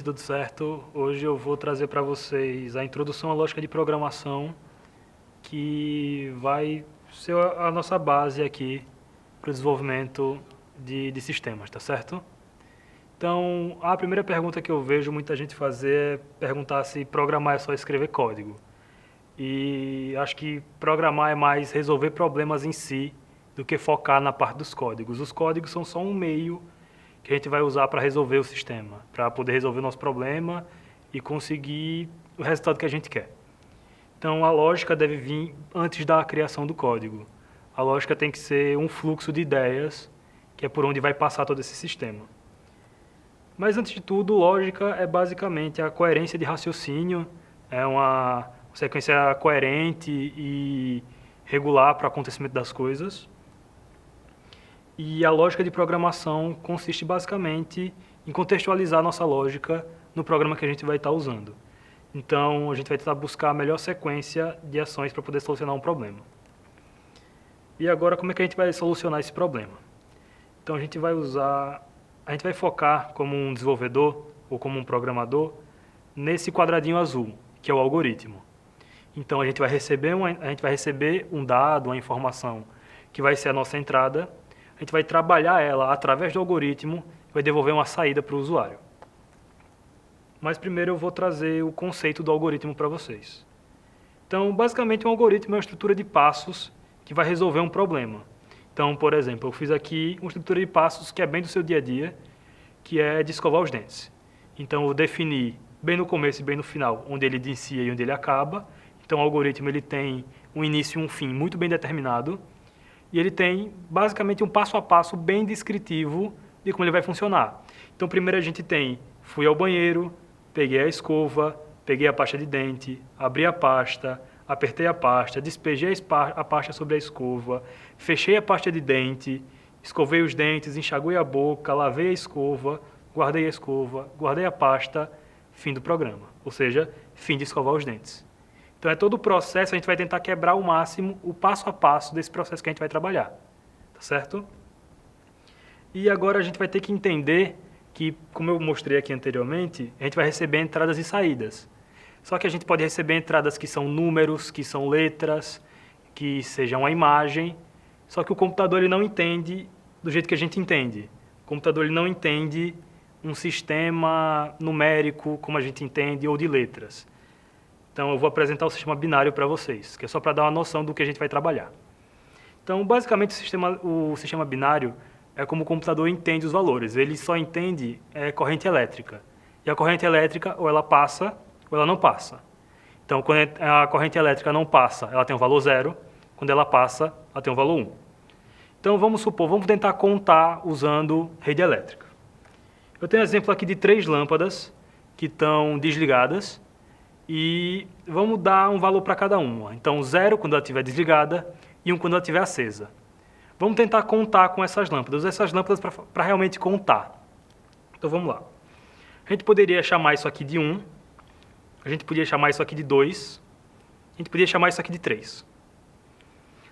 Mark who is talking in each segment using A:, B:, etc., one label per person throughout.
A: tudo certo? Hoje eu vou trazer para vocês a introdução à lógica de programação, que vai ser a nossa base aqui para o desenvolvimento de sistemas, tá certo? Então, a primeira pergunta que eu vejo muita gente fazer é perguntar se programar é só escrever código. E acho que programar é mais resolver problemas em si do que focar na parte dos códigos. Os códigos são só um meio que a gente vai usar para resolver o sistema, para poder resolver o nosso problema e conseguir o resultado que a gente quer. Então, a lógica deve vir antes da criação do código. A lógica tem que ser um fluxo de ideias, que é por onde vai passar todo esse sistema. Mas, antes de tudo, lógica é basicamente a coerência de raciocínio, é uma sequência coerente e regular para o acontecimento das coisas. E a lógica de programação consiste basicamente em contextualizar a nossa lógica no programa que a gente vai estar usando. Então, a gente vai tentar buscar a melhor sequência de ações para poder solucionar um problema. E agora, como é que a gente vai solucionar esse problema? Então, a gente vai focar como um desenvolvedor ou como um programador nesse quadradinho azul, que é o algoritmo. Então, a gente vai receber um dado, uma informação que vai ser a nossa entrada. A gente vai trabalhar ela através do algoritmo e vai devolver uma saída para o usuário. Mas primeiro eu vou trazer o conceito do algoritmo para vocês. Então, basicamente, um algoritmo é uma estrutura de passos que vai resolver um problema. Então, por exemplo, eu fiz aqui uma estrutura de passos que é bem do seu dia a dia, que é de escovar os dentes. Então, eu defini bem no começo e bem no final onde ele inicia e onde ele acaba. Então, o algoritmo ele tem um início e um fim muito bem determinado. E ele tem, basicamente, um passo a passo bem descritivo de como ele vai funcionar. Então, primeiro a gente tem, fui ao banheiro, peguei a escova, peguei a pasta de dente, abri a pasta, apertei a pasta, despejei a pasta sobre a escova, fechei a pasta de dente, escovei os dentes, enxaguei a boca, lavei a escova, guardei a pasta, fim do programa. Ou seja, fim de escovar os dentes. Então, é todo o processo, a gente vai tentar quebrar ao máximo o passo a passo desse processo que a gente vai trabalhar. Tá certo? E agora a gente vai ter que entender que, como eu mostrei aqui anteriormente, a gente vai receber entradas e saídas. Só que a gente pode receber entradas que são números, que são letras, que sejam uma imagem. Só que o computador ele não entende do jeito que a gente entende. O computador ele não entende um sistema numérico como a gente entende ou de letras. Então, eu vou apresentar o sistema binário para vocês, que é só para dar uma noção do que a gente vai trabalhar. Então, basicamente, o sistema binário é como o computador entende os valores. Ele só entende corrente elétrica. E a corrente elétrica, ou ela passa, ou ela não passa. Então, quando a corrente elétrica não passa, ela tem um valor 0. Quando ela passa, ela tem um valor 1. Então, vamos tentar contar usando rede elétrica. Eu tenho um exemplo aqui de 3 lâmpadas que estão desligadas. E vamos dar um valor para cada uma. Então, 0 quando ela estiver desligada e 1 quando ela estiver acesa. Vamos tentar contar com essas lâmpadas, usar essas lâmpadas para realmente contar. Então, vamos lá. A gente poderia chamar isso aqui de 1, a gente podia chamar isso aqui de 2, a gente podia chamar isso aqui de 3.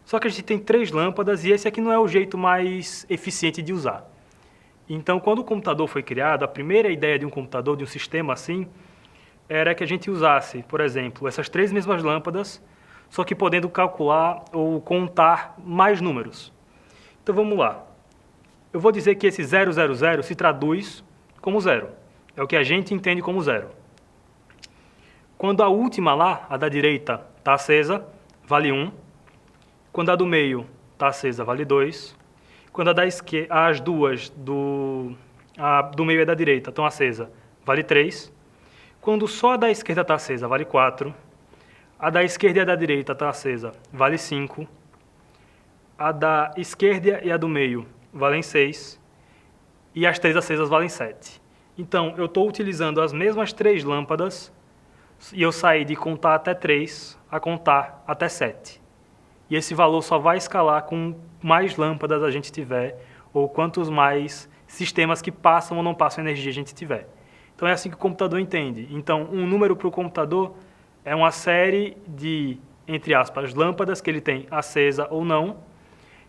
A: Só que a gente tem 3 lâmpadas e esse aqui não é o jeito mais eficiente de usar. Então, quando o computador foi criado, a primeira ideia de um computador, de um sistema assim, era que a gente usasse, por exemplo, essas 3 mesmas lâmpadas, só que podendo calcular ou contar mais números. Então, vamos lá. Eu vou dizer que esse 000 se traduz como 0. É o que a gente entende como 0. Quando a última lá, a da direita, está acesa, vale 1. Quando a do meio está acesa, vale 2. Quando a da esquerda, as duas do meio e da direita estão acesas, vale 3. Quando só a da esquerda está acesa, vale 4. A da esquerda e a da direita está acesa, vale 5. A da esquerda e a do meio valem 6. E as 3 acesas valem 7. Então, eu estou utilizando as mesmas 3 lâmpadas e eu saí de contar até 3 a contar até 7. E esse valor só vai escalar com mais lâmpadas a gente tiver ou quantos mais sistemas que passam ou não passam energia a gente tiver. Então, é assim que o computador entende. Então, um número para o computador é uma série de, entre aspas, lâmpadas que ele tem acesa ou não,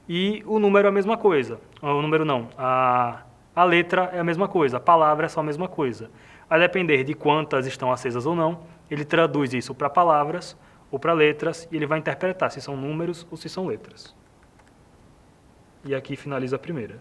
A: e o número é a mesma coisa. O número não, a letra é a mesma coisa, a palavra é só a mesma coisa. A depender de quantas estão acesas ou não, ele traduz isso para palavras ou para letras e ele vai interpretar se são números ou se são letras. E aqui finaliza a primeira.